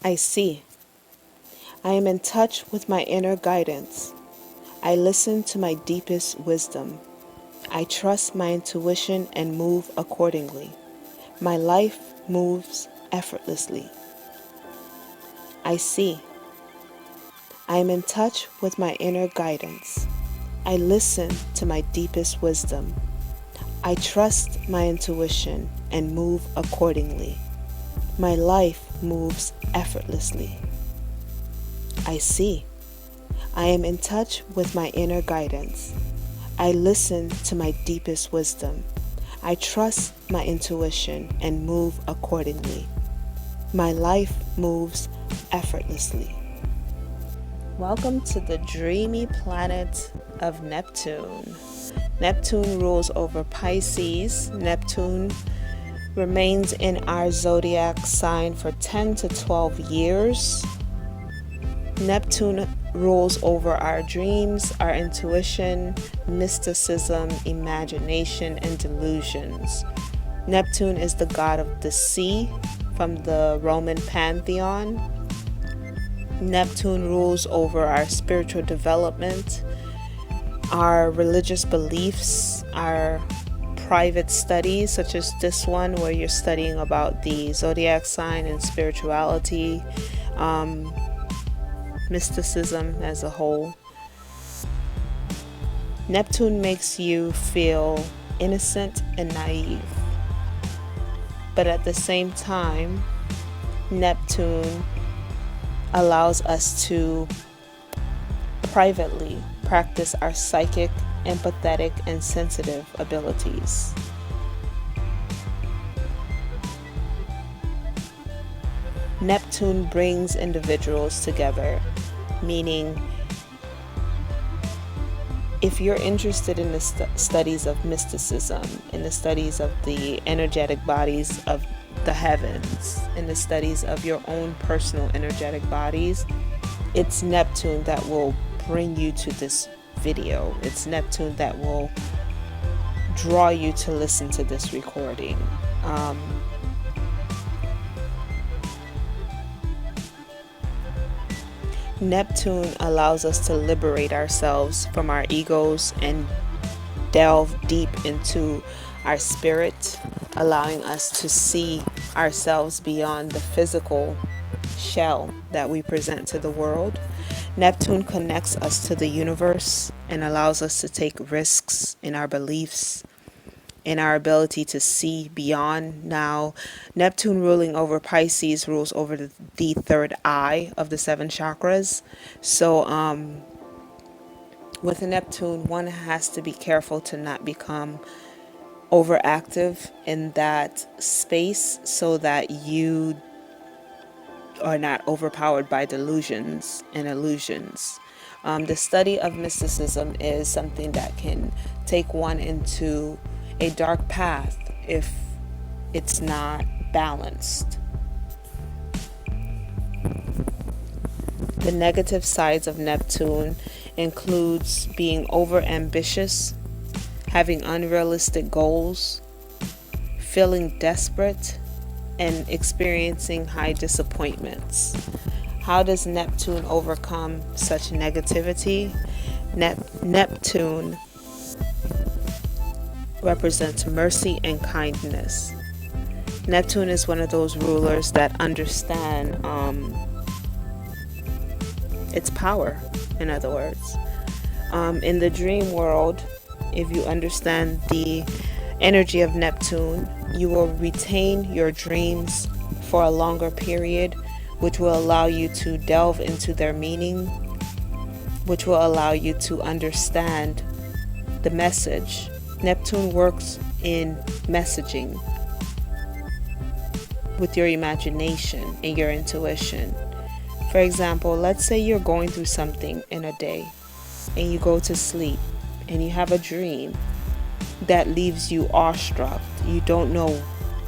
I see. I am in touch with my inner guidance. I listen to my deepest wisdom. I trust my intuition and move accordingly. My life moves effortlessly. I see. I am in touch with my inner guidance. I listen to my deepest wisdom. I trust my intuition and move accordingly. My life moves effortlessly. I see. I am in touch with my inner guidance. I listen to my deepest wisdom. I trust my intuition and move accordingly. My life moves effortlessly. Welcome to the dreamy planet of Neptune. Neptune rules over Pisces. Neptune remains in our zodiac sign for 10 to 12 years. Neptune rules over our dreams, our intuition, mysticism, imagination, and delusions. Neptune is the god of the sea from the Roman pantheon. Neptune rules over our spiritual development, our religious beliefs, our private studies, such as this one where you're studying about the zodiac sign and spirituality, mysticism as a whole. Neptune makes you feel innocent and naive. But at the same time, Neptune allows us to privately practice our psychic, empathetic, and sensitive abilities. Neptune brings individuals together, meaning if you're interested in the studies of mysticism, in the studies of the energetic bodies of the heavens, in the studies of your own personal energetic bodies, it's Neptune that will bring you to this video. It's Neptune that will draw you to listen to this recording. Neptune allows us to liberate ourselves from our egos and delve deep into our spirit, allowing us to see ourselves beyond the physical shell that we present to the world. Neptune connects us to the universe and allows us to take risks in our beliefs, in our ability to see beyond. Now, Neptune ruling over Pisces rules over the third eye of the seven chakras. So, with Neptune, one has to be careful to not become overactive in that space so that you are not overpowered by delusions and illusions. The study of mysticism is something that can take one into a dark path if it's not balanced. The negative sides of Neptune includes being overambitious, having unrealistic goals, feeling desperate, and experiencing high disappointments. How does Neptune overcome such negativity? Neptune represents mercy and kindness. Neptune is one of those rulers that understand its power, in other words. In the dream world, if you understand the energy of Neptune, you will retain your dreams for a longer period, which will allow you to delve into their meaning, which will allow you to understand the message. Neptune works in messaging with your imagination and your intuition. For example, let's say you're going through something in a day and you go to sleep and you have a dream that leaves you awestruck. You don't know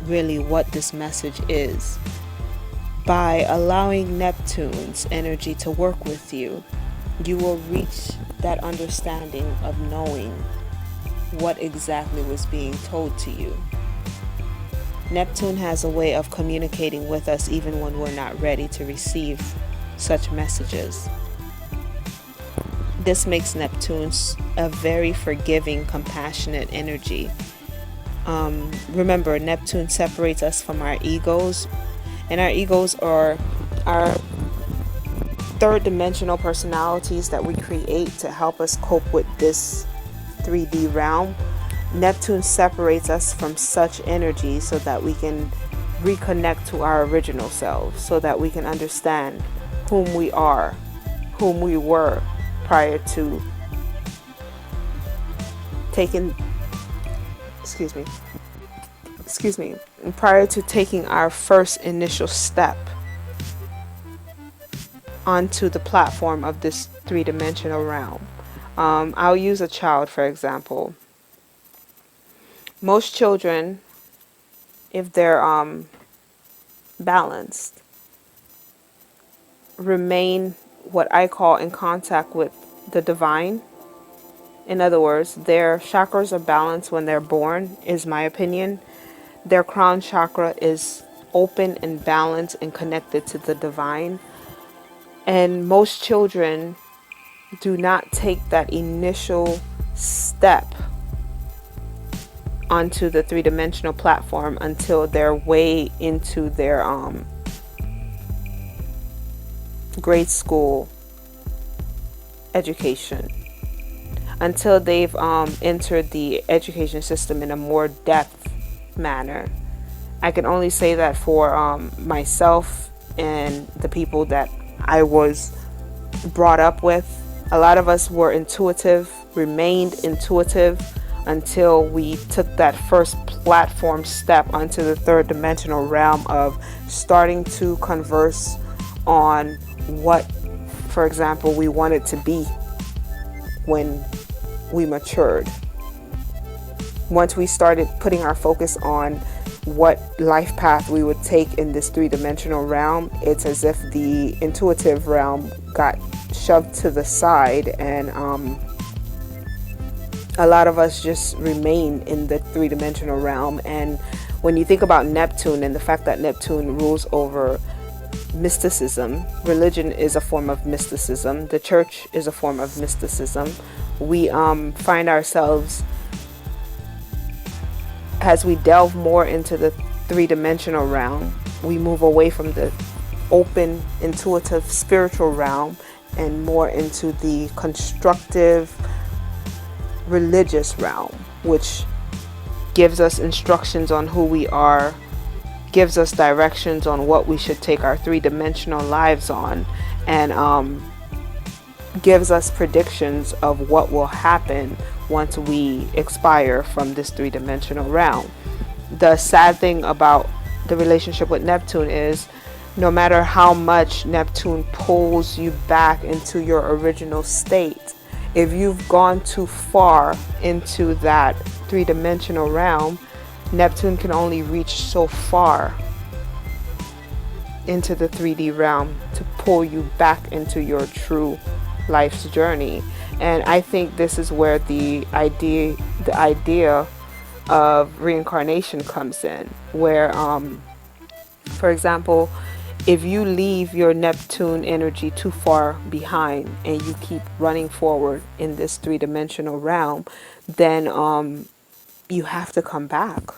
really what this message is. By allowing Neptune's energy to work with you, you will reach that understanding of knowing what exactly was being told to you. Neptune has a way of communicating with us even when we're not ready to receive such messages. This makes Neptune a very forgiving, compassionate energy. Remember, Neptune separates us from our egos, and our egos are our third dimensional personalities that we create to help us cope with this 3D realm. Neptune separates us from such energy so that we can reconnect to our original selves, so that we can understand whom we are, whom we were prior to taking prior to taking our first initial step onto the platform of this three-dimensional realm. I'll use a child, for example. Most children, if they're balanced, remain what I call in contact with the divine. In other words, their chakras are balanced when they're born, is my opinion. Their crown chakra is open and balanced and connected to the divine. And most children do not take that initial step onto the three-dimensional platform until they're way into their grade school education, until they've entered the education system in a more depth manner. I can only say that for myself and the people that I was brought up with. A lot of us were intuitive, remained intuitive until we took that first platform step onto the third dimensional realm of starting to converse on what, for example, we wanted to be when we matured. Once we started putting our focus on what life path we would take in this three-dimensional realm, it's as if the intuitive realm got shoved to the side, and a lot of us just remain in the three-dimensional realm. And when you think about Neptune and the fact that Neptune rules over mysticism, religion is a form of mysticism, the church is a form of mysticism. We find ourselves, as we delve more into the three-dimensional realm, we move away from the open, intuitive, spiritual realm and more into the constructive, religious realm, which gives us instructions on who we are, gives us directions on what we should take our three-dimensional lives on, and gives us predictions of what will happen once we expire from this three-dimensional realm. The sad thing about the relationship with Neptune is no matter how much Neptune pulls you back into your original state, if you've gone too far into that three-dimensional realm, Neptune can only reach so far into the 3D realm to pull you back into your true life's journey. And I think this is where the idea of reincarnation comes in, where for example, if you leave your Neptune energy too far behind and you keep running forward in this three-dimensional realm, then you have to come back.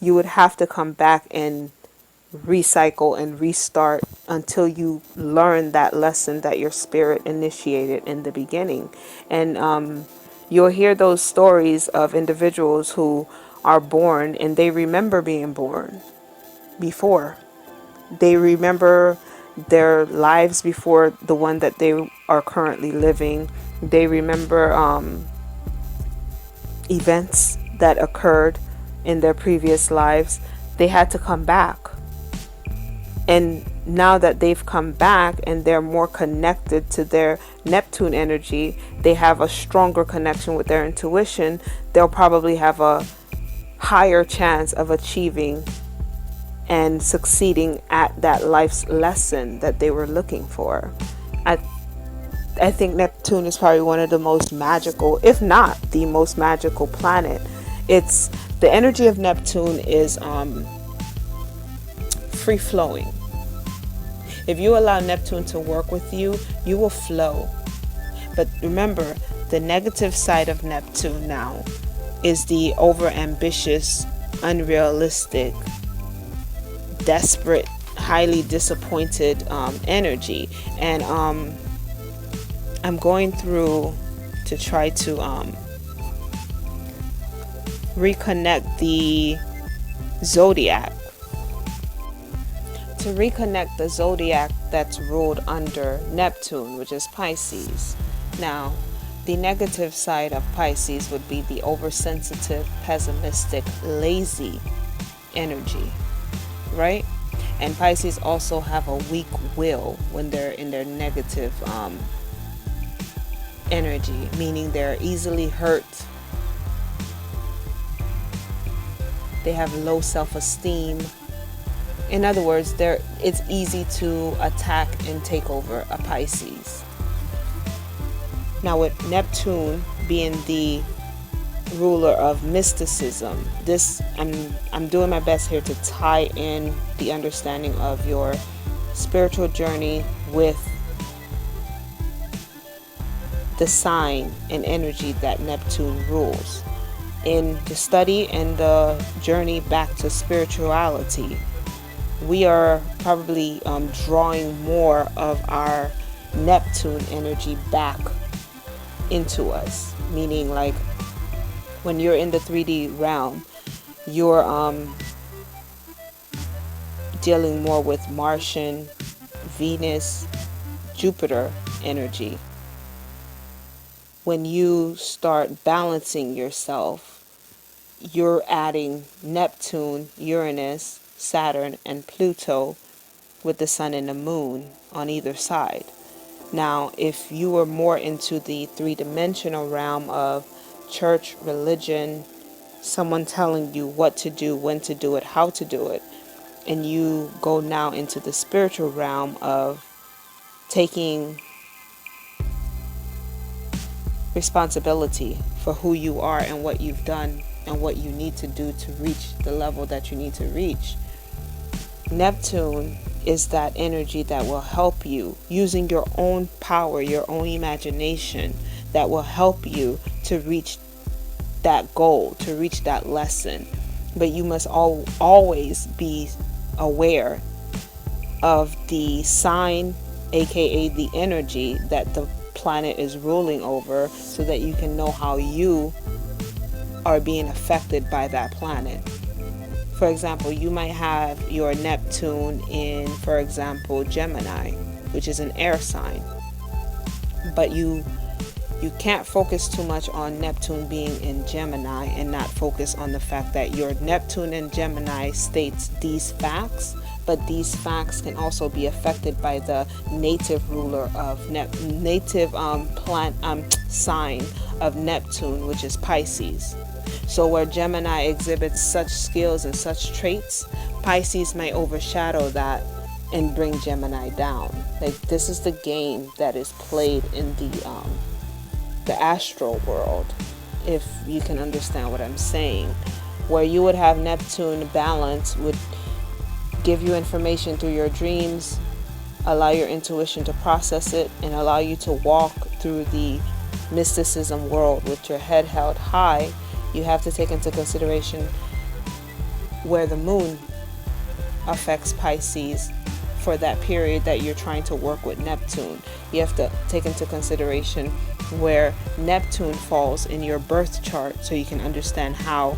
You would have to come back and recycle and restart until you learn that lesson that your spirit initiated in the beginning. And you'll hear those stories of individuals who are born and they remember being born before. They remember their lives before the one that they are currently living. They remember events that occurred in their previous lives. They had to come back. And now that they've come back and they're more connected to their Neptune energy, they have a stronger connection with their intuition, they'll probably have a higher chance of achieving and succeeding at that life's lesson that they were looking for. I think Neptune is probably one of the most magical, if not the most magical planet. It's the energy of Neptune is free flowing. If you allow Neptune to work with you, you will flow. But remember, the negative side of Neptune now is the overambitious, unrealistic, desperate, highly disappointed energy. And I'm going through to try to reconnect the Zodiac. To reconnect the Zodiac that's ruled under Neptune, which is Pisces. Now, the negative side of Pisces would be the oversensitive, pessimistic, lazy energy, right? And Pisces also have a weak will when they're in their negative energy, meaning they're easily hurt. They have low self-esteem. In other words, it's easy to attack and take over a Pisces. Now, with Neptune being the ruler of mysticism, I'm doing my best here to tie in the understanding of your spiritual journey with the sign and energy that Neptune rules. In the study and the journey back to spirituality, we are probably drawing more of our Neptune energy back into us, meaning like when you're in the 3D realm, you're dealing more with Martian, Venus, Jupiter energy. When you start balancing yourself, you're adding Neptune, Uranus, Saturn, and Pluto with the sun and the moon on either side. Now, if you were more into the three-dimensional realm of church, religion, someone telling you what to do, when to do it, how to do it, and you go now into the spiritual realm of taking responsibility for who you are and what you've done and what you need to do to reach the level that you need to reach. Neptune is that energy that will help you using your own power, your own imagination, that will help you to reach that goal, to reach that lesson. But you must always be aware of the sign, aka the energy that the planet is ruling over, so that you can know how you are being affected by that planet. For example, you might have your Neptune in, for example, Gemini, which is an air sign. But you can't focus too much on Neptune being in Gemini and not focus on the fact that your Neptune in Gemini states these facts, but these facts can also be affected by the native ruler of sign of Neptune, which is Pisces. So where Gemini exhibits such skills and such traits, Pisces may overshadow that and bring Gemini down. Like, this is the game that is played in the astral world, if you can understand what I'm saying. Where you would have Neptune balance would give you information through your dreams, allow your intuition to process it, and allow you to walk through the mysticism world with your head held high. You have to take into consideration where the moon affects Pisces for that period that you're trying to work with Neptune. You have to take into consideration where Neptune falls in your birth chart, so you can understand how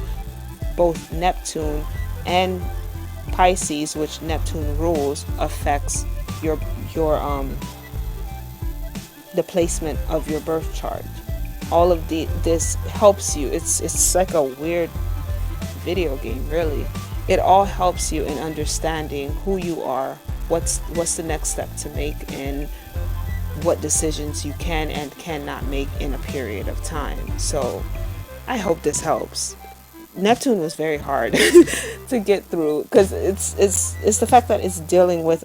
both Neptune and Pisces, which Neptune rules, affects your the placement of your birth chart. All of this helps you. It's like a weird video game, really. It all helps you in understanding who you are, what's the next step to make, and what decisions you can and cannot make in a period of time. So I hope this helps. Neptune was very hard to get through, because it's the fact that it's dealing with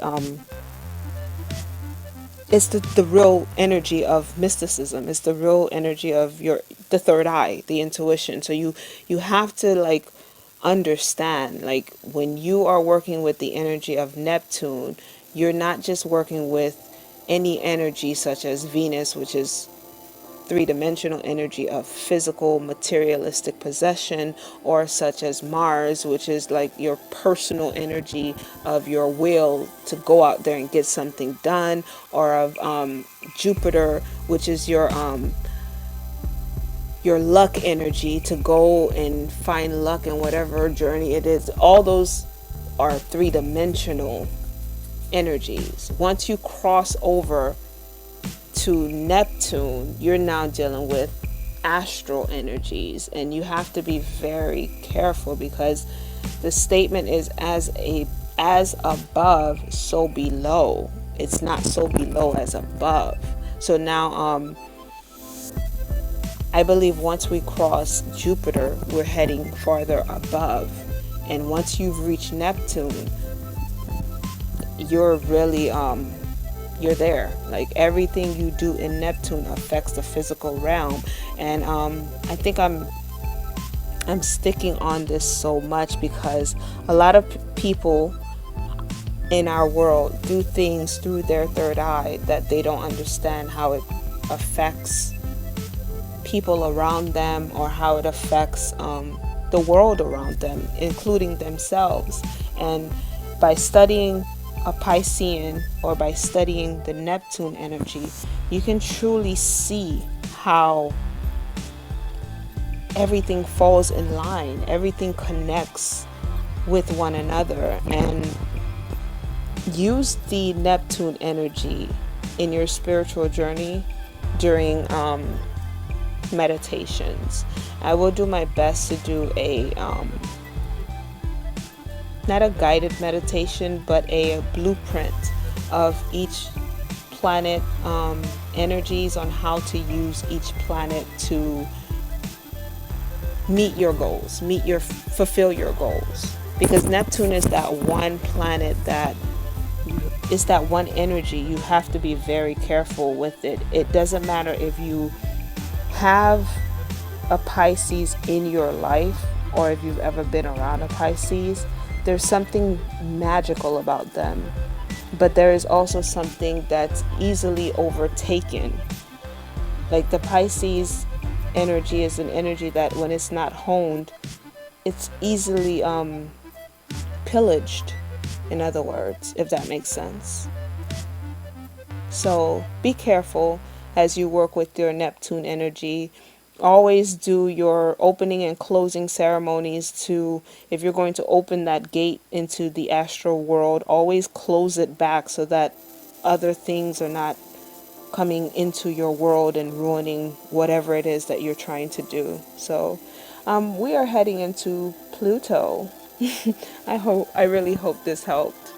it's the real energy of mysticism. It's the real energy of the third eye, the intuition. So you have to, like, understand, like when you are working with the energy of Neptune, you're not just working with any energy such as Venus, which is three-dimensional energy of physical materialistic possession, or such as Mars, which is like your personal energy of your will to go out there and get something done, or of Jupiter, which is your luck energy to go and find luck in whatever journey it is. All those are three-dimensional energies. Once you cross over to Neptune, you're now dealing with astral energies, and you have to be very careful, because the statement is as above, so below. It's not so below as above. So now I believe once we cross Jupiter, we're heading farther above. And once you've reached Neptune, you're really you're there. Like everything you do in Neptune affects the physical realm. And I think I'm sticking on this so much because a lot of people in our world do things through their third eye that they don't understand how it affects people around them, or how it affects the world around them, including themselves. And by studying a Piscean, or by studying the Neptune energy, you can truly see how everything falls in line, everything connects with one another. And use the Neptune energy in your spiritual journey during meditations. I will do my best to do a not a guided meditation, but a blueprint of each planet energies, on how to use each planet to meet your goals, fulfill your goals. Because Neptune is that one planet that is that one energy. You have to be very careful with it. It doesn't matter if you have a Pisces in your life, or if you've ever been around a Pisces. There's something magical about them, but there is also something that's easily overtaken. Like the Pisces energy is an energy that when it's not honed, it's easily pillaged, in other words, if that makes sense. So be careful as you work with your Neptune energy. Always do your opening and closing ceremonies to, if you're going to open that gate into the astral world, always close it back so that other things are not coming into your world and ruining whatever it is that you're trying to do. So we are heading into Pluto. I really hope this helped.